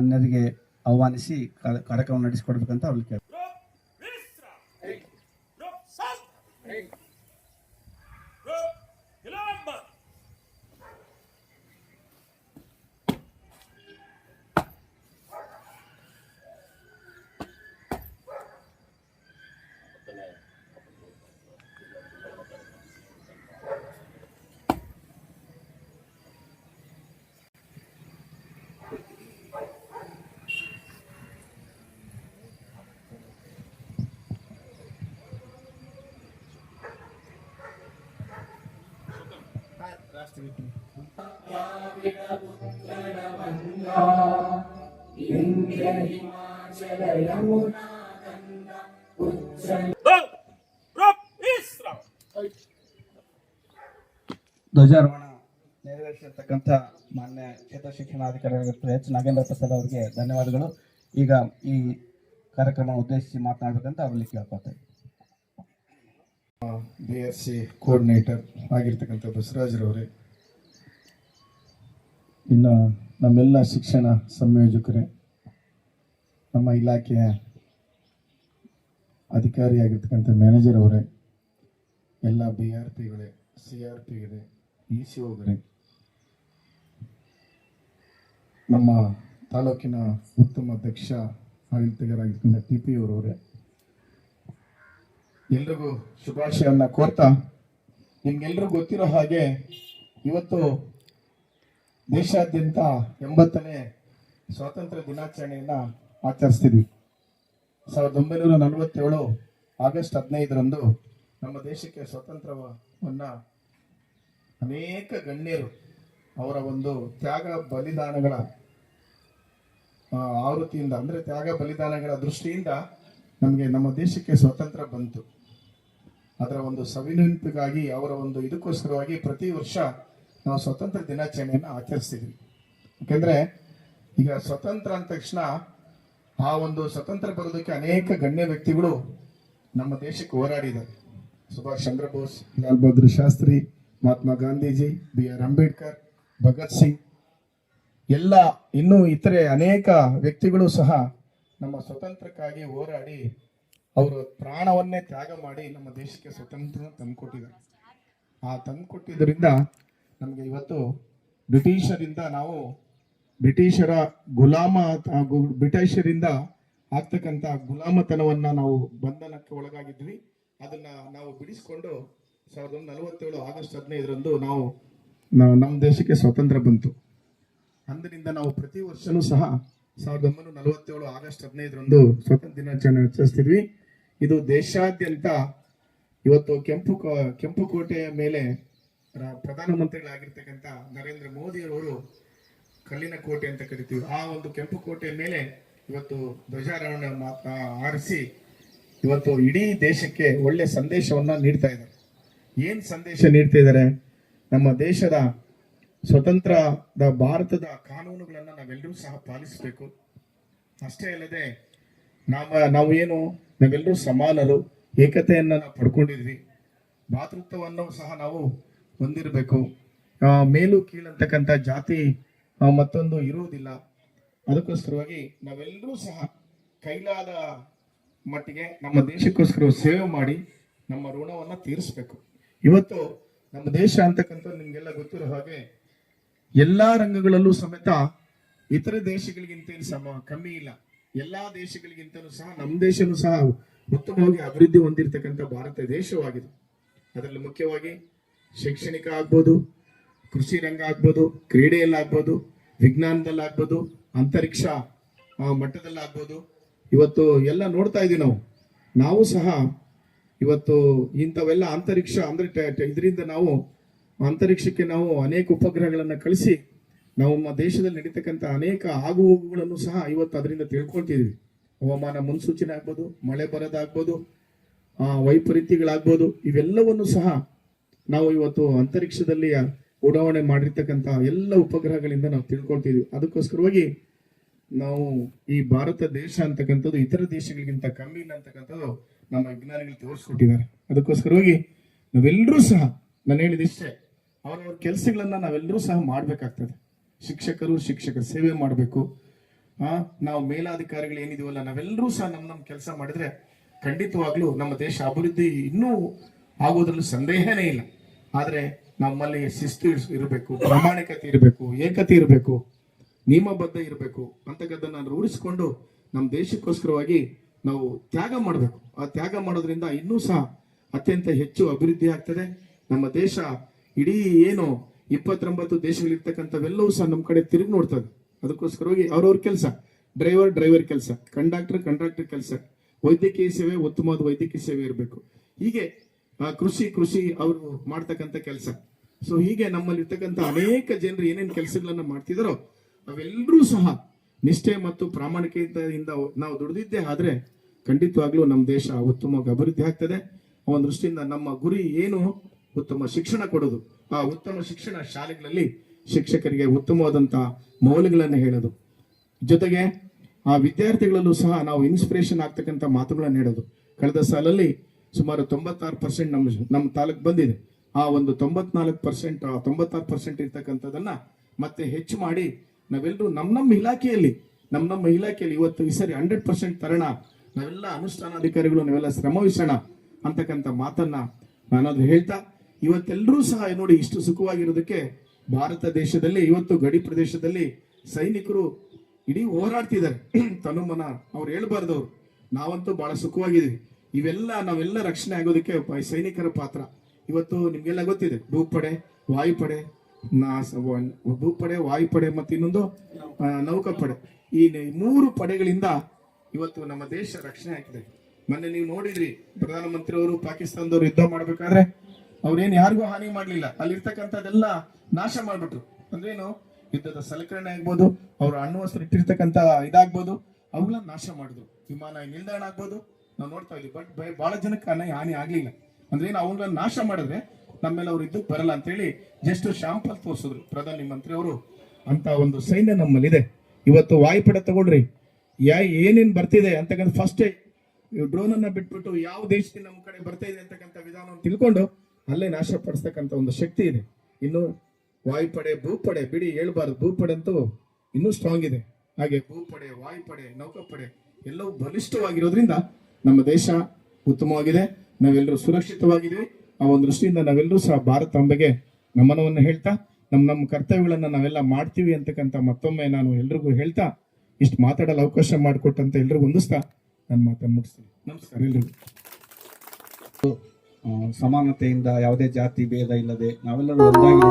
ಮಾನ್ಯರಿಗೆ ಆಹ್ವಾನಿಸಿ ಕಾರ್ಯಕ್ರಮ ನಡೆಸಿಕೊಡ್ಬೇಕಂತ ಅವ್ರಿಗೆ ಕೇಳಿ. ಧ್ವಜಾರೋಹಣ ನೆರವೇರಿಸಿರ್ತಕ್ಕಂಥ ಮಾನ್ಯ ಕ್ಷೇತ್ರ ಶಿಕ್ಷಣಾಧಿಕಾರಿಯಾಗಿರ್ತಾರೆ ಎಚ್ ನಾಗೇಂದ್ರ ಪ್ರಸಾದ್ ಅವರಿಗೆ ಧನ್ಯವಾದಗಳು. ಈಗ ಈ ಕಾರ್ಯಕ್ರಮ ಉದ್ದೇಶಿಸಿ ಮಾತನಾಡಬೇಕಂತ ಅವರಲ್ಲಿ ಕೇಳ್ಕೊಳ್ತೇವೆ. BSc ಕೋಆರ್ಡಿನೇಟರ್ ಆಗಿರ್ತಕ್ಕಂಥ ಬಸವರಾಜರವರೇ, ಇನ್ನು ನಮ್ಮೆಲ್ಲ ಶಿಕ್ಷಣ ಸಂಯೋಜಕರೇ, ನಮ್ಮ ಇಲಾಖೆಯ ಅಧಿಕಾರಿಯಾಗಿರ್ತಕ್ಕಂಥ ಮ್ಯಾನೇಜರ್ ಅವರೇ, ಎಲ್ಲ BRPಗಳೇ, CRPಗಳೇ, ECOಗಳೇ, ನಮ್ಮ ತಾಲೂಕಿನ ಉತ್ತಮ ಅಧ್ಯಕ್ಷ ಆಡಳಿತಗಾರರಾಗಿರ್ತಕ್ಕಂಥ TP ಅವರವರೇ, ಎಲ್ರಿಗೂ ಶುಭಾಶಯವನ್ನು ಕೋರ್ತಾ, ನಿಮ್ಗೆಲ್ರಿಗೂ ಗೊತ್ತಿರೋ ಹಾಗೆ ಇವತ್ತು ದೇಶಾದ್ಯಂತ 80ನೇ ಸ್ವಾತಂತ್ರ್ಯ ದಿನಾಚರಣೆಯನ್ನು ಆಚರಿಸ್ತಿದ್ವಿ. 1947 ಆಗಸ್ಟ್ 15ರಂದು ನಮ್ಮ ದೇಶಕ್ಕೆ ಸ್ವಾತಂತ್ರ್ಯವನ್ನು ಅನೇಕ ಗಣ್ಯರು ಅವರ ಒಂದು ತ್ಯಾಗ ಬಲಿದಾನಗಳ ಆವೃತ್ತಿಯಿಂದ, ಅಂದರೆ ತ್ಯಾಗ ಬಲಿದಾನಗಳ ದೃಷ್ಟಿಯಿಂದ ನಮಗೆ ನಮ್ಮ ದೇಶಕ್ಕೆ ಸ್ವಾತಂತ್ರ್ಯ ಬಂತು. ಅದರ ಒಂದು ಸವಿನೆನಪಿಗಾಗಿ, ಅವರ ಒಂದು ಇದಕ್ಕೋಸ್ಕರವಾಗಿ ಪ್ರತಿ ವರ್ಷ ನಾವು ಸ್ವಾತಂತ್ರ್ಯ ದಿನಾಚರಣೆಯನ್ನು ಆಚರಿಸ್ತಿದ್ವಿ. ಯಾಕೆಂದರೆ ಈಗ ಸ್ವತಂತ್ರ ಅಂದ ತಕ್ಷಣ ಆ ಒಂದು ಸ್ವತಂತ್ರ ಬರೋದಕ್ಕೆ ಅನೇಕ ಗಣ್ಯ ವ್ಯಕ್ತಿಗಳು ನಮ್ಮ ದೇಶಕ್ಕೆ ಹೋರಾಡಿದ್ದಾರೆ. ಸುಭಾಷ್ ಚಂದ್ರ ಬೋಸ್, ಲಾಲ್ ಬಹದ್ದೂರ್ ಶಾಸ್ತ್ರಿ, ಮಹಾತ್ಮ ಗಾಂಧೀಜಿ, BR ಅಂಬೇಡ್ಕರ್, ಭಗತ್ ಸಿಂಗ್, ಎಲ್ಲ ಇನ್ನೂ ಇತರೆ ಅನೇಕ ವ್ಯಕ್ತಿಗಳು ಸಹ ನಮ್ಮ ಸ್ವತಂತ್ರಕ್ಕಾಗಿ ಹೋರಾಡಿ ಅವರು ಪ್ರಾಣವನ್ನೇ ತ್ಯಾಗ ಮಾಡಿ ನಮ್ಮ ದೇಶಕ್ಕೆ ಸ್ವತಂತ್ರ ತಂದುಕೊಟ್ಟಿದ್ದಾರೆ. ಆ ತಂದುಕೊಟ್ಟಿದ್ದರಿಂದ ನಮಗೆ ಇವತ್ತು ಬ್ರಿಟಿಷರಿಂದ ಆಗ್ತಕ್ಕಂಥ ಗುಲಾಮತನವನ್ನ ನಾವು ಬಂಧನಕ್ಕೆ ಒಳಗಾಗಿದ್ವಿ. ಅದನ್ನ ನಾವು ಬಿಡಿಸ್ಕೊಂಡು 1947 ಆಗಸ್ಟ್ 15ರಂದು ನಾವು ನಮ್ಮ ದೇಶಕ್ಕೆ ಸ್ವಾತಂತ್ರ್ಯ ಬಂತು. ಅಂದಿನಿಂದ ನಾವು ಪ್ರತಿ ವರ್ಷನೂ ಸಹ 1947 ಆಗಸ್ಟ್ 15ರಂದು ಸ್ವಾತಂತ್ರ್ಯ ದಿನಾಚರಣೆ ಆಚರಿಸ್ತಿದ್ವಿ. ಇದು ದೇಶಾದ್ಯಂತ ಇವತ್ತು ಕೆಂಪು ಕೋಟೆಯ ಮೇಲೆ ಪ್ರಧಾನಮಂತ್ರಿಗಳಾಗಿರ್ತಕ್ಕಂಥ ನರೇಂದ್ರ ಮೋದಿಯವರು ಕಲ್ಲಿನ ಕೋಟೆ ಅಂತ ಕರಿತೀವಿ, ಆ ಒಂದು ಕೆಂಪು ಕೋಟೆಯ ಮೇಲೆ ಇವತ್ತು ಧ್ವಜಾರೋಹಣ ಆರಿಸಿ ಇವತ್ತು ಇಡೀ ದೇಶಕ್ಕೆ ಒಳ್ಳೆ ಸಂದೇಶವನ್ನ ನೀಡ್ತಾ ಇದ್ದಾರೆ. ಏನ್ ಸಂದೇಶ ನೀಡ್ತಾ ಇದ್ದಾರೆ? ನಮ್ಮ ದೇಶದ ಸ್ವತಂತ್ರದ ಭಾರತದ ಕಾನೂನುಗಳನ್ನ ನಾವೆಲ್ಲರೂ ಸಹ ಪಾಲಿಸಬೇಕು. ಅಷ್ಟೇ ಅಲ್ಲದೆ ನಾವೆಲ್ಲರೂ ಸಮಾನರು, ಏಕತೆಯನ್ನ ನಾವು ಪಡ್ಕೊಂಡಿದ್ವಿ, ಭಾತೃತ್ವವನ್ನು ಸಹ ನಾವು ಹೊಂದಿರಬೇಕು. ಮೇಲು ಕೀಳಂತಕ್ಕಂಥ ಜಾತಿ ಮತ್ತೊಂದು ಇರುವುದಿಲ್ಲ. ಅದಕ್ಕೋಸ್ಕರವಾಗಿ ನಾವೆಲ್ಲರೂ ಸಹ ಕೈಲಾದ ಮಟ್ಟಿಗೆ ನಮ್ಮ ದೇಶಕ್ಕೋಸ್ಕರ ಸೇವೆ ಮಾಡಿ ನಮ್ಮ ಋಣವನ್ನು ತೀರಿಸಬೇಕು. ಇವತ್ತು ನಮ್ಮ ದೇಶ ಅಂತಕ್ಕಂಥ ನಿಮ್ಗೆಲ್ಲ ಗೊತ್ತಿರೋ ಹಾಗೆ ಎಲ್ಲಾ ರಂಗಗಳಲ್ಲೂ ಸಮೇತ ಇತರ ದೇಶಗಳಿಗಿಂತ ಕಮ್ಮಿ ಇಲ್ಲ. ಎಲ್ಲಾ ದೇಶಗಳಿಗಿಂತಲೂ ಸಹ ನಮ್ಮ ದೇಶನೂ ಸಹ ಉತ್ತಮವಾಗಿ ಅಭಿವೃದ್ಧಿ ಹೊಂದಿರತಕ್ಕಂಥ ಭಾರತ ದೇಶವಾಗಿದೆ. ಅದರಲ್ಲಿ ಮುಖ್ಯವಾಗಿ ಶೈಕ್ಷಣಿಕ ಆಗ್ಬೋದು, ಕೃಷಿ ರಂಗ ಆಗ್ಬೋದು, ಕ್ರೀಡೆಯಲ್ಲಾಗ್ಬೋದು, ವಿಜ್ಞಾನದಲ್ಲಾಗ್ಬೋದು, ಅಂತರಿಕ್ಷ ಮಟ್ಟದಲ್ಲಾಗ್ಬೋದು, ಇವತ್ತು ಎಲ್ಲ ನೋಡ್ತಾ ಇದೀವಿ. ನಾವು ಸಹ ಇವತ್ತು ಇಂಥವೆಲ್ಲ ಅಂತರಿಕ್ಷ ಅಂದ್ರೆ ಇದರಿಂದ ನಾವು ಅಂತರಿಕ್ಷಕ್ಕೆ ನಾವು ಅನೇಕ ಉಪಗ್ರಹಗಳನ್ನು ಕಳಿಸಿ ನಮ್ಮ ದೇಶದಲ್ಲಿ ನಡೀತಕ್ಕಂಥ ಅನೇಕ ಆಗುಹೋಗುಗಳನ್ನು ಸಹ ಇವತ್ತು ಅದರಿಂದ ತಿಳ್ಕೊಳ್ತಿದ್ವಿ. ಹವಾಮಾನ ಮುನ್ಸೂಚನೆ ಆಗ್ಬೋದು, ಮಳೆ ಬರೋದಾಗ್ಬೋದು, ವೈಪರೀತ್ಯಗಳಾಗ್ಬೋದು, ಇವೆಲ್ಲವನ್ನು ಸಹ ನಾವು ಇವತ್ತು ಅಂತರಿಕ್ಷದಲ್ಲಿ ಉಡಾವಣೆ ಮಾಡಿರ್ತಕ್ಕಂಥ ಎಲ್ಲ ಉಪಗ್ರಹಗಳಿಂದ ನಾವು ತಿಳ್ಕೊಳ್ತಿದ್ವಿ. ಅದಕ್ಕೋಸ್ಕರವಾಗಿ ನಾವು ಈ ಭಾರತ ದೇಶ ಅಂತಕ್ಕಂಥದ್ದು ಇತರ ದೇಶಗಳಿಗಿಂತ ಕಮ್ಮಿ ಇಲ್ಲ ಅಂತಕ್ಕಂಥದ್ದು ನಮ್ಮ ವಿಜ್ಞಾನಿಗಳು ತೋರಿಸ್ಕೊಟ್ಟಿದ್ದಾರೆ. ಅದಕ್ಕೋಸ್ಕರವಾಗಿ ನಾವೆಲ್ಲರೂ ಸಹ, ನಾನು ಹೇಳಿದಿಷ್ಟೇ, ಅವರವರ ಕೆಲಸಗಳನ್ನ ನಾವೆಲ್ಲರೂ ಸಹ ಮಾಡಬೇಕಾಗ್ತದೆ. ಶಿಕ್ಷಕರ ಸೇವೆ ಮಾಡಬೇಕು, ನಾವು ಮೇಲಾಧಿಕಾರಿಗಳು ಏನಿದೀವಲ್ಲ ನಾವೆಲ್ಲರೂ ಸಹ ನಮ್ಮ ಕೆಲಸ ಮಾಡಿದ್ರೆ ಖಂಡಿತವಾಗ್ಲೂ ನಮ್ಮ ದೇಶ ಅಭಿವೃದ್ಧಿ ಇನ್ನೂ ಆಗೋದ್ರಲ್ಲಿ ಸಂದೇಹನೇ ಇಲ್ಲ. ಆದ್ರೆ ನಮ್ಮಲ್ಲಿ ಶಿಸ್ತು ಇರಬೇಕು, ಪ್ರಾಮಾಣಿಕತೆ ಇರಬೇಕು, ಏಕತೆ ಇರಬೇಕು, ನಿಯಮಬದ್ಧ ಇರಬೇಕು ಅಂತಕ್ಕದ್ದನ್ನ ರೂಢಿಸಿಕೊಂಡು ನಮ್ಮ ದೇಶಕ್ಕೋಸ್ಕರವಾಗಿ ನಾವು ತ್ಯಾಗ ಮಾಡಬೇಕು. ಆ ತ್ಯಾಗ ಮಾಡೋದ್ರಿಂದ ಇನ್ನೂ ಸಹ ಅತ್ಯಂತ ಹೆಚ್ಚು ಅಭಿವೃದ್ಧಿ ಆಗ್ತದೆ. ನಮ್ಮ ದೇಶ ಇಡೀ ಏನು 29 ದೇಶಗಳಿರ್ತಕ್ಕಂಥವೆಲ್ಲವೂ ಸಹ ನಮ್ಮ ಕಡೆ ತಿರುಗಿ ನೋಡ್ತದೆ. ಅದಕ್ಕೋಸ್ಕರವಾಗಿ ಅವ್ರವ್ರ ಕೆಲಸ, ಡ್ರೈವರ್ ಕೆಲಸ, ಕಂಡಕ್ಟರ್ ಕೆಲಸ, ವೈದ್ಯಕೀಯ ಸೇವೆ, ಉತ್ತಮವಾದ ವೈದ್ಯಕೀಯ ಸೇವೆ ಇರಬೇಕು. ಹೀಗೆ ಕೃಷಿ ಅವರು ಮಾಡ್ತಕ್ಕಂಥ ಕೆಲಸ. ಸೊ ಹೀಗೆ ನಮ್ಮಲ್ಲಿ ಇರ್ತಕ್ಕಂಥ ಅನೇಕ ಜನರು ಏನೇನು ಕೆಲಸಗಳನ್ನ ಮಾಡ್ತಿದಾರೋ ಅವೆಲ್ಲರೂ ಸಹ ನಿಷ್ಠೆ ಮತ್ತು ಪ್ರಾಮಾಣಿಕತೆಯಿಂದ ನಾವು ದುಡಿದಿದ್ದೇ ಆದ್ರೆ ಖಂಡಿತವಾಗ್ಲೂ ನಮ್ಮ ದೇಶ ಉತ್ತಮವಾಗಿ ಅಭಿವೃದ್ಧಿ ಆಗ್ತದೆ. ಒಂದು ದೃಷ್ಟಿಯಿಂದ ನಮ್ಮ ಗುರಿ ಏನು, ಉತ್ತಮ ಶಿಕ್ಷಣ ಕೊಡೋದು. ಆ ಉತ್ತಮ ಶಿಕ್ಷಣ ಶಾಲೆಗಳಲ್ಲಿ ಶಿಕ್ಷಕರಿಗೆ ಉತ್ತಮವಾದಂತಹ ಮೌಲ್ಯಗಳನ್ನು ಹೇಳೋದು, ಜೊತೆಗೆ ಆ ವಿದ್ಯಾರ್ಥಿಗಳಲ್ಲೂ ಸಹ ನಾವು ಇನ್ಸ್ಪಿರೇಷನ್ ಆಗ್ತಕ್ಕಂಥ ಮಾತುಗಳನ್ನು ಹೇಳೋದು. ಕಳೆದ ಸಾಲಲ್ಲಿ ಸುಮಾರು 96% ನಮ್ಮ ತಾಲೂಕು ಬಂದಿದೆ. ಆ ಒಂದು 96% ಇರ್ತಕ್ಕಂಥದನ್ನ ಮತ್ತೆ ಹೆಚ್ಚು ಮಾಡಿ ನಾವೆಲ್ಲರೂ ನಮ್ಮ ಇಲಾಖೆಯಲ್ಲಿ ಇವತ್ತು ಈ ಸರಿ 100% ತರೋಣ, ನಾವೆಲ್ಲ ಅನುಷ್ಠಾನಾಧಿಕಾರಿಗಳು ನಾವೆಲ್ಲ ಶ್ರಮವಹಿಸೋಣ ಅಂತಕ್ಕಂಥ ಮಾತನ್ನ ನಾನಾದ್ರೂ ಹೇಳ್ತಾ, ಇವತ್ತೆಲ್ಲರೂ ಸಹ ನೋಡಿ ಇಷ್ಟು ಸುಖವಾಗಿರೋದಕ್ಕೆ ಭಾರತ ದೇಶದಲ್ಲಿ ಇವತ್ತು ಗಡಿ ಪ್ರದೇಶದಲ್ಲಿ ಸೈನಿಕರು ಇಡೀ ಹೋರಾಡ್ತಿದ್ದಾರೆ. ತನುಮನ ಅವ್ರು ಹೇಳ್ಬಾರ್ದು, ನಾವಂತೂ ಬಹಳ ಸುಖವಾಗಿದ್ದೀವಿ. ನಾವೆಲ್ಲ ರಕ್ಷಣೆ ಆಗೋದಕ್ಕೆ ಸೈನಿಕರ ಪಾತ್ರ. ಇವತ್ತು ನಿಮ್ಗೆಲ್ಲ ಗೊತ್ತಿದೆ, ಭೂಪಡೆ, ವಾಯುಪಡೆ, ವಾಯುಪಡೆ ಮತ್ತು ಇನ್ನೊಂದು ನೌಕಾಪಡೆ, ಈ 3 ಪಡೆಗಳಿಂದ ಇವತ್ತು ನಮ್ಮ ದೇಶ ರಕ್ಷಣೆ ಆಗಿದೆ. ಮೊನ್ನೆ ನೀವು ನೋಡಿದ್ರಿ, ಪ್ರಧಾನಮಂತ್ರಿ ಅವರು ಪಾಕಿಸ್ತಾನದವರು ಯುದ್ಧ ಮಾಡ್ಬೇಕಾದ್ರೆ ಅವ್ರೇನು ಯಾರಿಗೂ ಹಾನಿ ಮಾಡ್ಲಿಲ್ಲ, ಅಲ್ಲಿರ್ತಕ್ಕಂಥದ್ದೆಲ್ಲ ನಾಶ ಮಾಡ್ಬಿಟ್ರು. ಅಂದ್ರೇನು, ಯುದ್ಧದ ಸಲಕರಣೆ ಆಗ್ಬೋದು, ಅವ್ರ ಅಣ್ವಸ್ತ್ರ ಇಟ್ಟಿರ್ತಕ್ಕಂಥ ಇದಾಗ್ಬೋದು, ಅವುಗಳನ್ನ ನಾಶ ಮಾಡಿದ್ರು. ವಿಮಾನ ನಿಲ್ದಾಣ ಆಗ್ಬೋದು, ನಾವು ನೋಡ್ತಾ ಇದ್ವಿ. ಬಟ್ ಬಹಳ ಜನಕ್ಕೆ ಹಾನಿ ಆಗ್ಲಿಲ್ಲ. ಅಂದ್ರೇನು, ಅವುಗಳನ್ನ ನಾಶ ಮಾಡಿದ್ರೆ ನಮ್ಮೇಲೆ ಅವ್ರು ಇದ್ದಕ್ಕೆ ಬರಲ್ಲ ಅಂತೇಳಿ ಜಸ್ಟ್ ಶಾಂಪಲ್ ತೋರಿಸಿದ್ರು ಪ್ರಧಾನಿ ಮಂತ್ರಿ ಅವರು. ಅಂತ ಒಂದು ಸೈನ್ಯ ನಮ್ಮಲ್ಲಿದೆ. ಇವತ್ತು ವಾಯುಪಡೆ ತಗೊಳ್ರಿ, ಏನೇನ್ ಬರ್ತಿದೆ ಅಂತಕ್ಕಂಥ ಫಸ್ಟ್ ಡ್ರೋನ್ ಅನ್ನ ಬಿಟ್ಬಿಟ್ಟು ಯಾವ ದೇಶದಿಂದ ನಮ್ಮ ಕಡೆ ಬರ್ತಾ ಇದೆ ಅಂತಕ್ಕಂಥ ವಿಧಾನವನ್ನು ತಿಳ್ಕೊಂಡು ಅಲ್ಲೇ ನಾಶ ಪಡಿಸ್ತಕ್ಕಂಥ ಒಂದು ಶಕ್ತಿ ಇದೆ. ಇನ್ನು ವಾಯುಪಡೆ, ಭೂಪಡೆ ಬಿಡಿ ಹೇಳ್ಬಾರ್ದು, ಭೂಪಡೆ ಅಂತೂ ಇನ್ನೂ ಸ್ಟ್ರಾಂಗ್ ಇದೆ. ಹಾಗೆ ಭೂಪಡೆ, ವಾಯುಪಡೆ, ನೌಕಾಪಡೆ ಎಲ್ಲವೂ ಬಲಿಷ್ಠವಾಗಿರೋದ್ರಿಂದ ನಮ್ಮ ದೇಶ ಉತ್ತಮವಾಗಿದೆ, ನಾವೆಲ್ಲರೂ ಸುರಕ್ಷಿತವಾಗಿದ್ದೀವಿ. ಆ ಒಂದು ದೃಷ್ಟಿಯಿಂದ ನಾವೆಲ್ಲರೂ ಸಹ ಭಾರತಾಂಬೆಗೆ ನಮನವನ್ನು ಹೇಳ್ತಾ ನಮ್ಮ ಕರ್ತವ್ಯಗಳನ್ನ ನಾವೆಲ್ಲ ಮಾಡ್ತೀವಿ ಅಂತಕ್ಕಂಥ ಮತ್ತೊಮ್ಮೆ ನಾನು ಎಲ್ರಿಗೂ ಹೇಳ್ತಾ ಇಷ್ಟು ಮಾತಾಡಲು ಅವಕಾಶ ಮಾಡಿಕೊಟ್ಟಂತ ಎಲ್ರಿಗೂ ಹೊಂದಿಸ್ತಾ ನನ್ನ ಮಾತನ್ನು ಮುಗಿಸ್ತೀನಿ. ನಮಸ್ಕಾರ ಎಲ್ರಿಗೂ. ಸಮಾನತೆಯಿಂದ ಯಾವುದೇ ಜಾತಿ ಭೇದ ಇಲ್ಲದೆ ನಾವೆಲ್ಲರೂ ಒಂದಾಗಿ